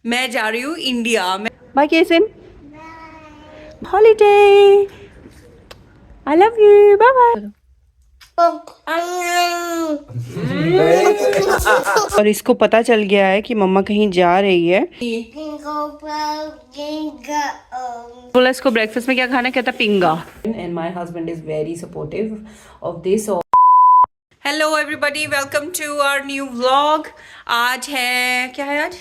मैं जा रही हूँ इंडिया में। बाय केसन, holiday, I love you, bye bye. और इसको पता चल गया है कि मम्मा कहीं जा रही है। बोला इसको ब्रेकफास्ट में क्या खाना, कहता पिंगा। And my husband is very supportive of this. Hello everybody, welcome to our new vlog. आज है, क्या है आज,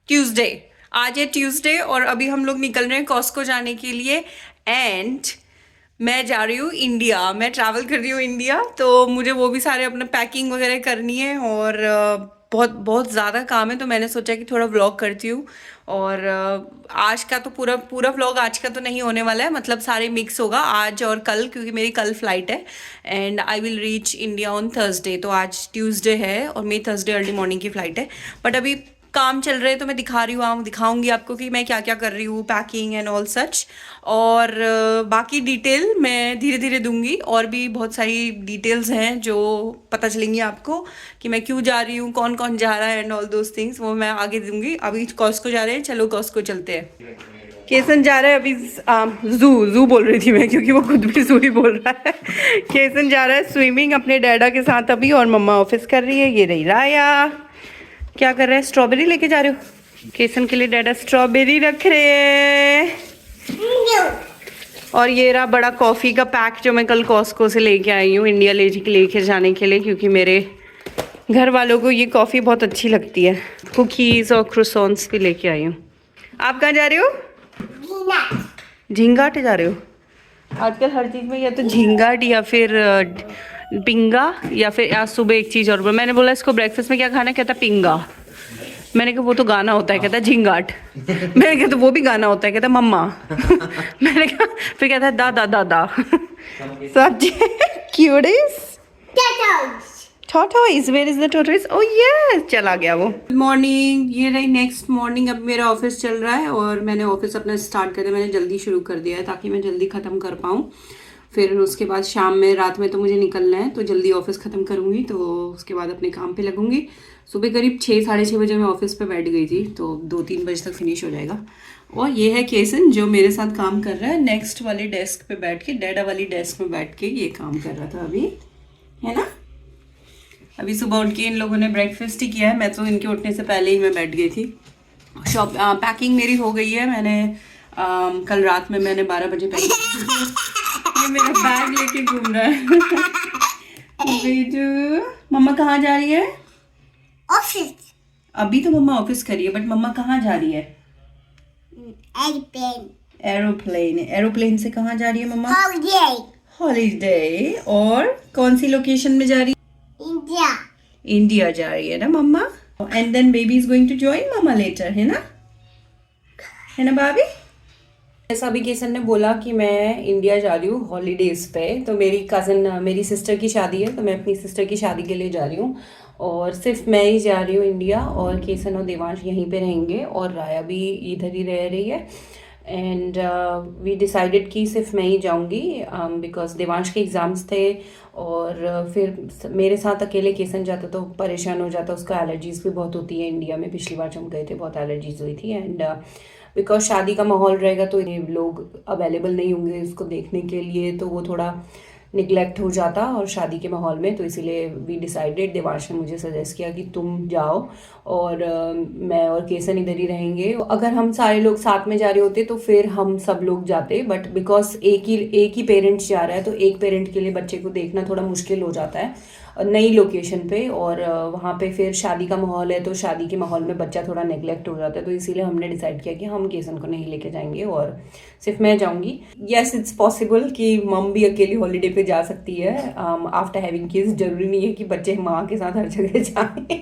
ट्यूसडे। आज है ट्यूसडे और अभी हम लोग निकल रहे हैं कॉस्को जाने के लिए। एंड मैं जा रही हूँ इंडिया, मैं ट्रैवल कर रही हूँ इंडिया, तो मुझे वो भी सारे अपना पैकिंग वगैरह करनी है और बहुत बहुत ज़्यादा काम है, तो मैंने सोचा कि थोड़ा व्लॉग करती हूँ। और आज का तो पूरा पूरा व्लॉग आज का तो नहीं होने वाला है, मतलब सारे मिक्स होगा आज और कल, क्योंकि मेरी कल फ्लाइट है and I will reach India on Thursday. तो आज ट्यूसडे है और मेरी थर्सडे अर्ली मॉर्निंग की फ़्लाइट है। बट अभी काम चल रहे हैं तो मैं दिखाऊंगी आपको कि मैं क्या क्या कर रही हूँ, पैकिंग एंड ऑल सच। और बाकी डिटेल मैं धीरे धीरे दूंगी, और भी बहुत सारी डिटेल्स हैं जो पता चलेंगी आपको कि मैं क्यों जा रही हूँ, कौन कौन जा रहा है एंड ऑल दोज थिंग्स, वो मैं आगे दूंगी। अभी कॉस्को जा रहे हैं, चलो कॉस्को चलते हैं। केसन जा रहा है अभी जू जू बोल रही थी मैं, क्योंकि वो खुद भी जू ही बोल रहा है। केसन जा रहा है स्विमिंग अपने डैडा के साथ अभी, और मम्मा ऑफिस कर रही है। ये रही राया, क्या कर रहे हैं, स्ट्रॉबेरी लेके जा रहे हो। केसन के लिए डैडा स्ट्रॉबेरी रख रहे हैं। और ये रहा बड़ा कॉफ़ी का पैक जो मैं कल कॉस्को से लेके आई हूँ इंडिया लेके जाने के लिए, क्योंकि मेरे घर वालों को ये कॉफ़ी बहुत अच्छी लगती है। कुकीज़ और क्रोसॉन्स भी लेके आई हूँ। आप कहाँ जा रहे हो? झींगाट जा रहे हो। आजकल हर चीज़ में या तो झींगाट या फिर पिंगा, या फिर आज सुबह एक चीज़ और मैंने बोला इसको ब्रेकफास्ट में क्या खाना, कहता पिंगा। मैंने कहा वो तो गाना होता है, कहता झिंगाट। मैंने कहा तो वो भी गाना होता है, कहता मम्मा। मैंने कहा, फिर कहता है दादा दादा। सब्जी cuties, tortoise, where is the tortoise? Oh yes, चला गया वो। मॉर्निंग, ये रही नेक्स्ट मॉर्निंग। अब मेरा ऑफिस चल रहा है और मैंने ऑफिस अपना स्टार्ट कर दिया, मैंने जल्दी शुरू कर दिया है ताकि मैं जल्दी ख़त्म कर पाऊँ। फिर उसके बाद शाम में, रात में तो मुझे निकलना है, तो जल्दी ऑफिस ख़त्म करूँगी, तो उसके बाद अपने काम पे लगूंगी। सुबह करीब 6-6:30 बजे मैं ऑफिस पे बैठ गई थी, तो 2-3 बजे तक फिनिश हो जाएगा। और ये है केसन जो मेरे साथ काम कर रहा है, नेक्स्ट वाले डेस्क पे बैठ के, डैडा वाली डेस्क पे बैठ के ये काम कर रहा था अभी, है ना। अभी सुबह उठ के इन लोगों ने ब्रेकफास्ट ही किया है, मैं तो इनके उठने से पहले ही मैं बैठ गई थी। पैकिंग मेरी हो गई है, मैंने कल रात में मैंने 12 बजे पैकिंग। ये मेरा बैग लेके घूम रहा है। मम्मा कहाँ जा रही है? ऑफिस। अभी तो मम्मा ऑफिस कर रही है, बट मम्मा कहाँ जा रही है? एरोप्लेन। एरोप्लेन। एरोप्लेन से कहाँ जा रही है मम्मा? हॉलीडे। हॉलीडे। और कौन सी लोकेशन में जा रही है? इंडिया। इंडिया जा रही है ना mama. And then baby is going to join mama later, है ना भाभी। ऐसा भी केसन ने बोला कि मैं इंडिया जा रही हूँ हॉलीडेज पे, तो मेरी सिस्टर की शादी है, तो मैं अपनी सिस्टर की शादी के लिए जा रही हूँ। और सिर्फ मैं ही जा रही हूँ इंडिया, और केसन और देवांश यहीं पे रहेंगे, और राया भी इधर ही रह रही है। एंड वी डिसाइडेड कि सिर्फ मैं ही जाऊंगी, बिकॉज देवांश के एग्ज़ाम्स थे, और फिर मेरे साथ अकेले केसन जाता तो परेशान हो जाता, उसका एलर्जीज़ भी बहुत होती है इंडिया में। पिछली बार जब हम गए थे बहुत एलर्जीज हुई थी, एंड बिकॉज शादी का माहौल रहेगा तो ये लोग अवेलेबल नहीं होंगे उसको देखने के लिए, तो वो थोड़ा निगलेक्ट हो जाता और शादी के माहौल में, तो इसीलिए वी डिसाइडेड, देवांश ने मुझे सजेस्ट किया कि तुम जाओ और मैं और केसन इधर ही रहेंगे। अगर हम सारे लोग साथ में जा रहे होते तो फिर हम सब लोग जाते, बट बिकॉज एक ही पेरेंट्स जा रहा है, तो एक पेरेंट के लिए बच्चे को देखना थोड़ा मुश्किल हो जाता है नई लोकेशन पे, और वहाँ पे फिर शादी का माहौल है, तो शादी के माहौल में बच्चा थोड़ा नेग्लेक्ट हो जाता है, तो इसीलिए हमने डिसाइड किया कि हम केसन को नहीं लेके जाएंगे और सिर्फ मैं जाऊंगी। येस, इट्स पॉसिबल कि मम भी अकेली हॉलीडे पे जा सकती है आफ्टर हैविंग किड्स। जरूरी नहीं है कि बच्चे माँ के साथ हर जगह जाएं,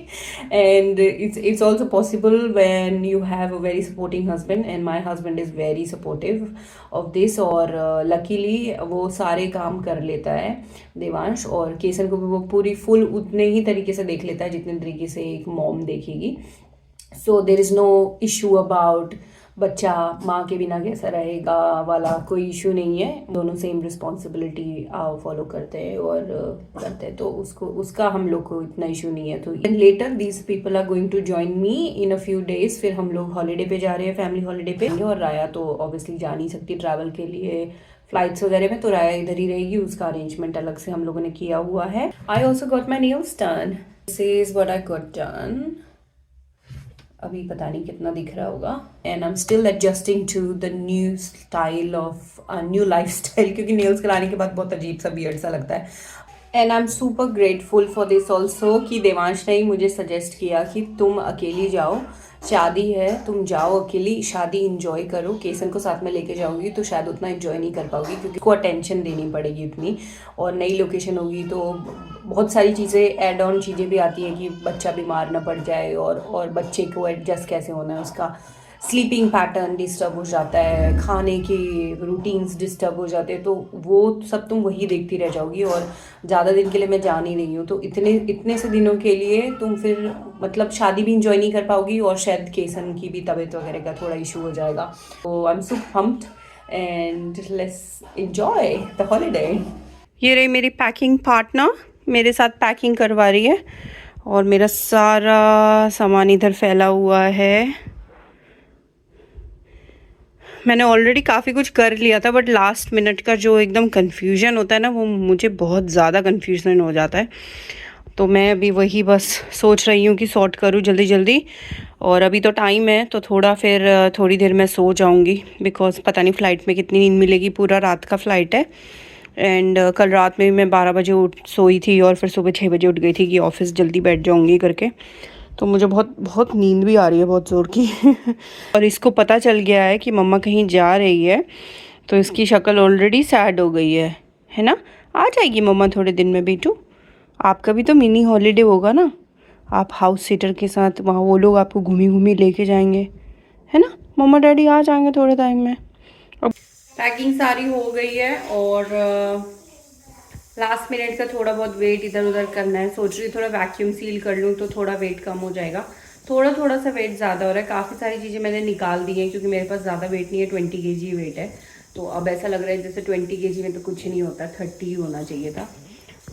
and it's also possible when you have a very supporting husband, and my husband is very supportive of this. और लकीली वो सारे काम कर लेता है देवांश, और केसन को भी वो पूरी फुल उतने ही तरीके से देख लेता है जितने तरीके से एक मॉम देखेगी। So there is no issue about बच्चा माँ के बिना कैसा रहेगा वाला कोई इशू नहीं है, दोनों सेम रिस्पॉन्सिबिलिटी फॉलो करते हैं और करते हैं, तो उसका हम लोग को इतना इशू नहीं है। तो later these people are going to join me in a few days, फिर हम लोग हॉलीडे पे जा रहे हैं, फैमिली हॉलीडे पे। और राया तो ऑब्वियसली जा नहीं सकती ट्रैवल के लिए फ्लाइट्स वगैरह में, तो राया इधर ही रहेगी, उसका अरेंजमेंट अलग से हम लोगों ने किया हुआ है। I also got my nails done, this is what I got done. अभी पता नहीं कितना दिख रहा होगा, and I am still adjusting to the new style of new life style, क्योंकि नेल्स कराने के बाद बहुत अजीब सा बियर्ड सा लगता है। And I am super grateful for this also कि देवांश ने ही मुझे सजेस्ट किया कि तुम अकेली जाओ, शादी है, तुम जाओ अकेली, शादी इंजॉय करो, केसन को साथ में लेके जाओगी तो शायद उतना इंजॉय नहीं कर पाओगी, क्योंकि उसको अटेंशन देनी पड़ेगी उतनी, और नई लोकेशन होगी तो बहुत सारी चीज़ें ऐड ऑन चीज़ें भी आती हैं कि बच्चा बीमार ना पड़ जाए, और बच्चे को एडजस्ट कैसे होना है, उसका स्लीपिंग पैटर्न डिस्टर्ब हो जाता है, खाने की रूटीन्स डिस्टर्ब हो जाते हैं, तो वो सब तुम वही देखती रह जाओगी। और ज़्यादा दिन के लिए मैं जा नहीं रही हूँ, तो इतने से दिनों के लिए तुम फिर मतलब शादी भी इंजॉय नहीं कर पाओगी, और शायद केसन की भी तबीयत वगैरह का थोड़ा इशू हो जाएगा। तो I am so pumped and let's enjoy the holiday. ये रही मेरी पैकिंग पार्टनर, मेरे साथ पैकिंग करवा रही है, और मेरा सारा सामान इधर फैला हुआ है। मैंने ऑलरेडी काफ़ी कुछ कर लिया था, बट लास्ट मिनट का जो एकदम कन्फ्यूजन होता है ना, वो मुझे बहुत ज़्यादा कन्फ्यूजन हो जाता है। तो मैं अभी वही बस सोच रही हूँ कि सॉर्ट करूँ जल्दी जल्दी, और अभी तो टाइम है, तो थोड़ी देर मैं सो जाऊँगी, बिकॉज पता नहीं फ़्लाइट में कितनी नींद मिलेगी, पूरा रात का फ़्लाइट है। एंड कल रात में भी मैं 12 बजे सोई थी, और फिर सुबह 6 बजे उठ गई थी कि ऑफिस जल्दी बैठ जाऊँगी करके। तो मुझे बहुत बहुत नींद भी आ रही है, बहुत ज़ोर की और इसको पता चल गया है कि मम्मा कहीं जा रही है, तो इसकी शक्ल ऑलरेडी सैड हो गई है ना। आ जाएगी मम्मा थोड़े दिन में बेटू, आपका भी तो मिनी हॉलीडे होगा ना, आप हाउस सीटर के साथ वहाँ वो लोग आपको घूमी घूमी लेके जाएंगे, है ना। मम्मा डैडी आ जाएंगे थोड़े टाइम में। अब पैकिंग सारी हो गई है, और लास्ट मिनट का थोड़ा बहुत वेट इधर उधर करना है। सोच रही थोड़ा वैक्यूम सील कर लूँ तो थोड़ा वेट कम हो जाएगा। थोड़ा सा वेट ज़्यादा हो रहा है, काफ़ी सारी चीज़ें मैंने निकाल दी हैं, क्योंकि मेरे पास ज़्यादा वेट नहीं है, 20 kg वेट है। तो अब ऐसा लग रहा है जैसे 20 kg में तो कुछ नहीं होता, 30 ही होना चाहिए था,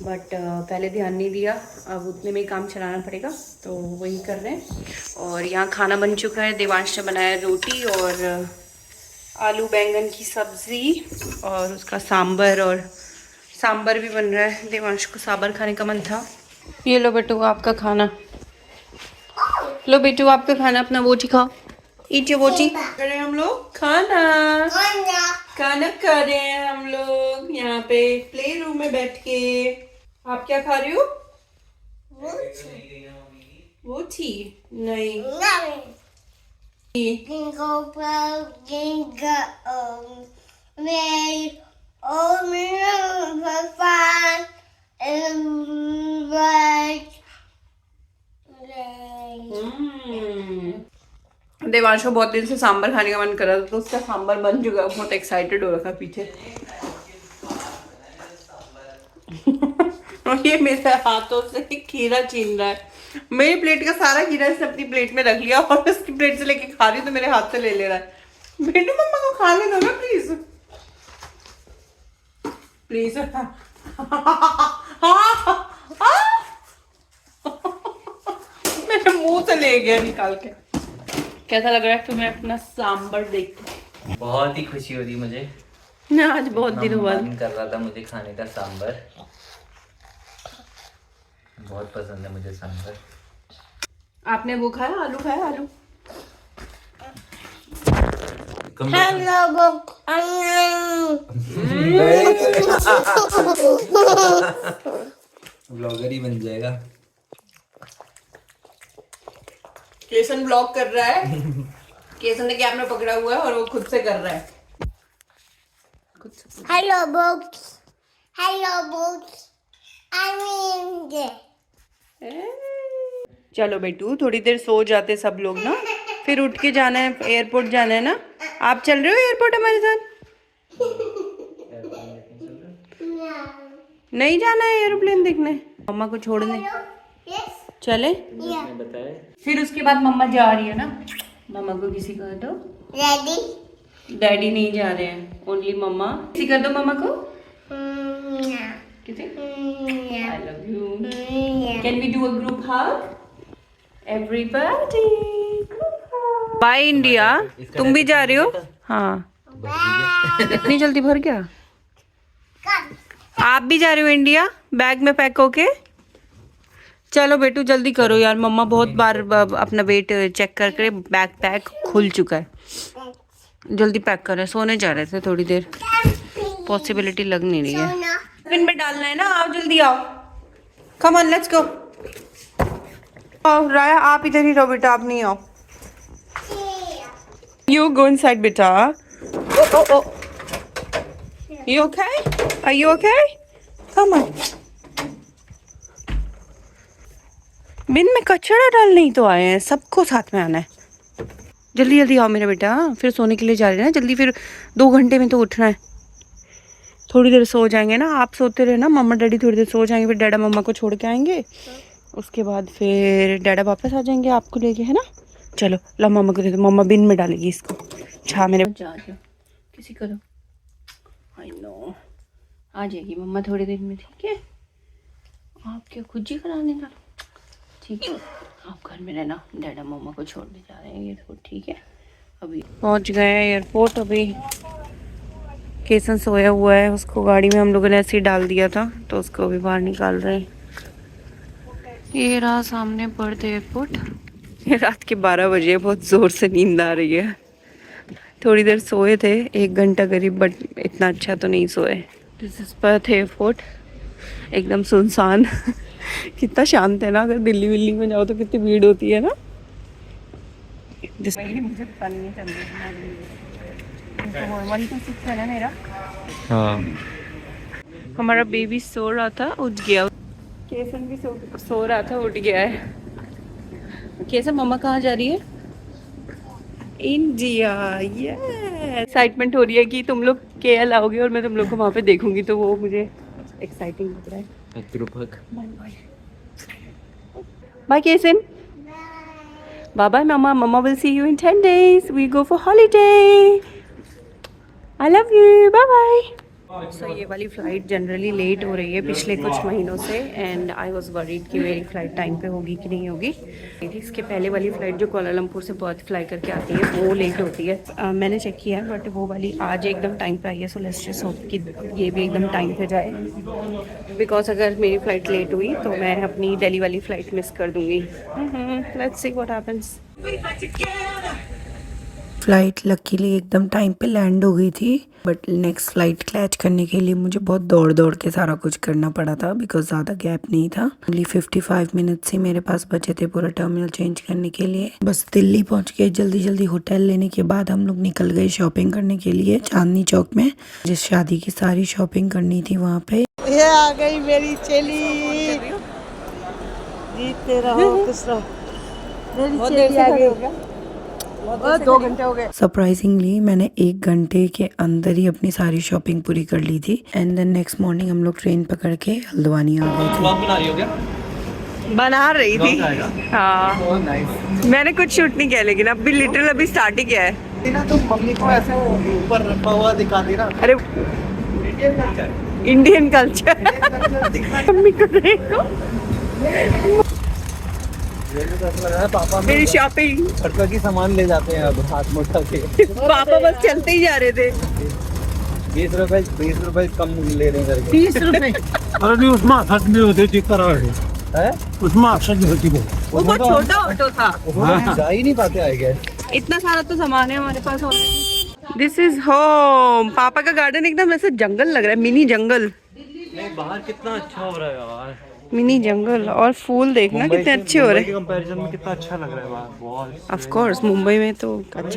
बट पहले ध्यान नहीं दिया, अब उतने में ही काम चलाना पड़ेगा, तो वही कर रहे हैं। और यहाँ खाना बन चुका है, देवांश ने बनाया रोटी और आलू बैंगन की सब्ज़ी, और उसका सांबर, और सांबर भी बन रहा है, देवांश को सांबर खाने का मन था। ये लो बेटू आपका खाना, लो बेटू आपका खाना, अपना वोटी खाओ, ईट योर वोटी। कर रहे हैं हम लोग खाना खा रहे हैं हम लोग यहाँ पे प्ले रूम में बैठ के। आप क्या खा रहे हो? वोटी नहीं, देवांश को बहुत दिन से सांबर खाने का मन कर रहा था, तो उसका सांबर बन चुका, बहुत एक्साइटेड हो रखा पीछे और ये मेरे हाथों से खीरा छीन रहा है, मेरी प्लेट का सारा खीरा इसने अपनी प्लेट में रख लिया, और उसकी प्लेट से लेके खा रही हूँ, तो मेरे हाथ से ले ले रहा है। बेटू मम्मा को खाने दो ना प्लीज प्लीज। मेरे मुंह से ले गया निकाल के। कैसा लग रहा है तुम्हें अपना सांबर देख के? बहुत ही खुशी हो रही मुझे ना, आज बहुत दिनों बाद मन कर रहा था मुझे खाने का सांबर, बहुत पसंद है मुझे सांबर। आपने वो खाया, आलू खाया? आलू ब्लॉगर ही बन जाएगा। केसन ब्लॉग कर रहा है केसन ने कैमरा पकड़ा हुआ है और वो खुद से कर रहा है। Hello books. Hello books. I'm in there. चलो बेटू, थोड़ी देर सो जाते सब लोग ना, फिर उठ के जाना है, एयरपोर्ट जाना है ना। आप चल रहे हो एयरपोर्ट हमारे साथ? नहीं जाना है एरोप्लेन देखने, मम्मा को छोड़ने Yes. चले? Yeah. बताए फिर उसके बाद मम्मा जा रही है ना, मामा को किसी कर दो। Ready? डैडी नहीं जा रहे हैं, ओनली मम्मा। किसी कर दो मामा को। Yeah. किसी Yeah. I love you. Yeah. Can we do a group hug? Everybody bye India. तुम भी जा रहे हो? हाँ। इतनी जल्दी भर गया? Come. आप भी जा रहे हो इंडिया बैग में पैक होके? चलो बेटू जल्दी करो यार, मम्मा बहुत बार अपना वेट चेक करके बैग पैक खुल चुका है। जल्दी पैक करें, सोने जा रहे थे थोड़ी देर, पॉसिबिलिटी लग नहीं रही है। Sona. टिफिन में डालना है ना, आओ जल्दी आओ। Come on let's go. आओ राया, आप इधर ही रहो बेटा, आप नहीं आओ। यू गो इनसाइड बेटा। Oh oh oh you okay? Are you okay? Come on. Bin में कचरा डालने ही तो आए हैं, सबको साथ में आना है। जल्दी जल्दी आओ मेरा बेटा, फिर सोने के लिए जा रहे हैं ना जल्दी, फिर 2 घंटे में तो उठना है। थोड़ी देर सो जाएंगे ना, आप सोते रहे ना, मम्मा डैडी थोड़ी देर सो जाएंगे, फिर डैडा मम्मा को छोड़ के आएंगे, उसके बाद फिर डैडा वापस आ जाएंगे आपको लेके, है ना। चलो लो मम्मा को दे दो, मम्मा बिन में डालेगी इसको। छा मेरे जा किसी करो। आई नो आ जाएगी मम्मा थोड़ी देर में, ठीक है। आप क्या खुद ही कराने ना, ठीक है। आप घर में रहना, डैडा मम्मा को छोड़ने जा रहे हैं एयरपोर्ट, ठीक है। अभी पहुंच गए हैं एयरपोर्ट। अभी केसन सोया हुआ है, उसको गाड़ी में हम लोगों ने ऐसे ही डाल दिया था, तो उसको अभी बाहर निकाल रहे हैं। ये रहा सामने पर्थ एयरपोर्ट। ये रात के 12 बजे, बहुत ज़ोर से नींद आ रही है। थोड़ी देर सोए थे, 1 घंटा करीब, बट इतना अच्छा तो नहीं सोए। दिस इज पर्थ एयरपोर्ट, एकदम सुनसान। कितना शांत है ना, अगर दिल्ली विल्ली में जाओ तो कितनी भीड़ होती है ना। मुझे पता नहीं चल है ना मेरा। हाँ। हमारा बेबी सो रहा था, उठ गया। केसन भी सो रहा था, उठ गया है। केसन मम्मा कहाँ जा रही है? इंडिया। ये एक्साइटमेंट हो रही है कि तुम लोग केएल आओगे और मैं तुम लोग को वहाँ पे देखूंगी, तो वो मुझे एक्साइटिंग लग रहा है। Bye, Kason. Bye bye, Mama. Mama will see you in 10 days. We go for holiday. I love you. Bye bye. So ये वाली फ़्लाइट जनरली लेट हो रही है पिछले कुछ महीनों से, एंड आई वॉज वरीड कि मेरी फ़्लाइट टाइम पे होगी कि नहीं होगी। इसके पहले वाली फ़्लाइट जो कुआलालंपुर से पर्थ फ्लाई करके आती है वो लेट होती है। मैंने चेक किया है, बट वो वाली आज एकदम टाइम पे आई है। सो लेट्स जस्ट होप कि ये भी एकदम टाइम पे जाए, बिकॉज अगर मेरी फ़्लाइट लेट हुई तो मैं अपनी दिल्ली वाली फ़्लाइट मिस कर दूँगी। Let's see what happens. Flight luckily एकदम टाइम पे लैंड हो गई थी, बट नेक्स्ट फ़्लाइट कैच करने के लिए मुझे बहुत दौड़ के सारा कुछ करना पड़ा था, बिकॉज ज़्यादा गैप नहीं था। ओनली 55 मिनट्स ही मेरे पास बचे थे पूरा टर्मिनल चेंज करने के लिए। बस दिल्ली पहुंच के जल्दी जल्दी होटल लेने के बाद हम लोग निकल गए शॉपिंग करने के लिए चांदनी चौक में। जिस शादी की सारी शॉपिंग करनी थी वहाँ पे। ये आ गई मेरी चेली, जीतते रहो, खुश रहो। मेरी चेली आ गई। 2 घंटे हो गए। सरप्राइजिंगली मैंने 1 घंटे के अंदर ही अपनी सारी शॉपिंग पूरी कर ली थी, एंड देन नेक्स्ट मॉर्निंग हम लोग ट्रेन पकड़ के हल्द्वानी आ गए थे। व्लॉग बना रही हो क्या? बना रही थी। हाँ ओह नाइस। मैंने कुछ शूट नहीं किया, लेकिन अभी लिटिल अभी स्टार्ट ही किया है। ना तुम मम्मी को ऐसे ऊपर रखा हुआ दिखा दी ना। अरे इंडियन कल्चर मम्मी को देखो। पापा मेरी शॉपिंग, खर्चा की सामान ले जाते हैं अब हाथ में उठा के। पापा बस चलते ही जा रहे थे। 20 रुपए कम ले रहे हैं करके। 30 रुपए। अरे नहीं, उसमें सच नहीं होती थी करा है? उसमें सच होती वो। वो बहुत छोटा ऑटो था, जा ही नहीं पाते आए गए। इतना सारा तो सामान है हमारे पास। This is home. पापा का गार्डन एकदम ऐसे जंगल लग रहा है, मिनी जंगल। नहीं, बाहर कितना अच्छा हो रहा है यार। मिनी जंगल, और फूल देखना कितने अच्छे हो रहे हैं। कंपैरिजन में कितना अच्छा लग रहा है बाहर, बहुत। ऑफ कोर्स मुंबई में तो अच्छा।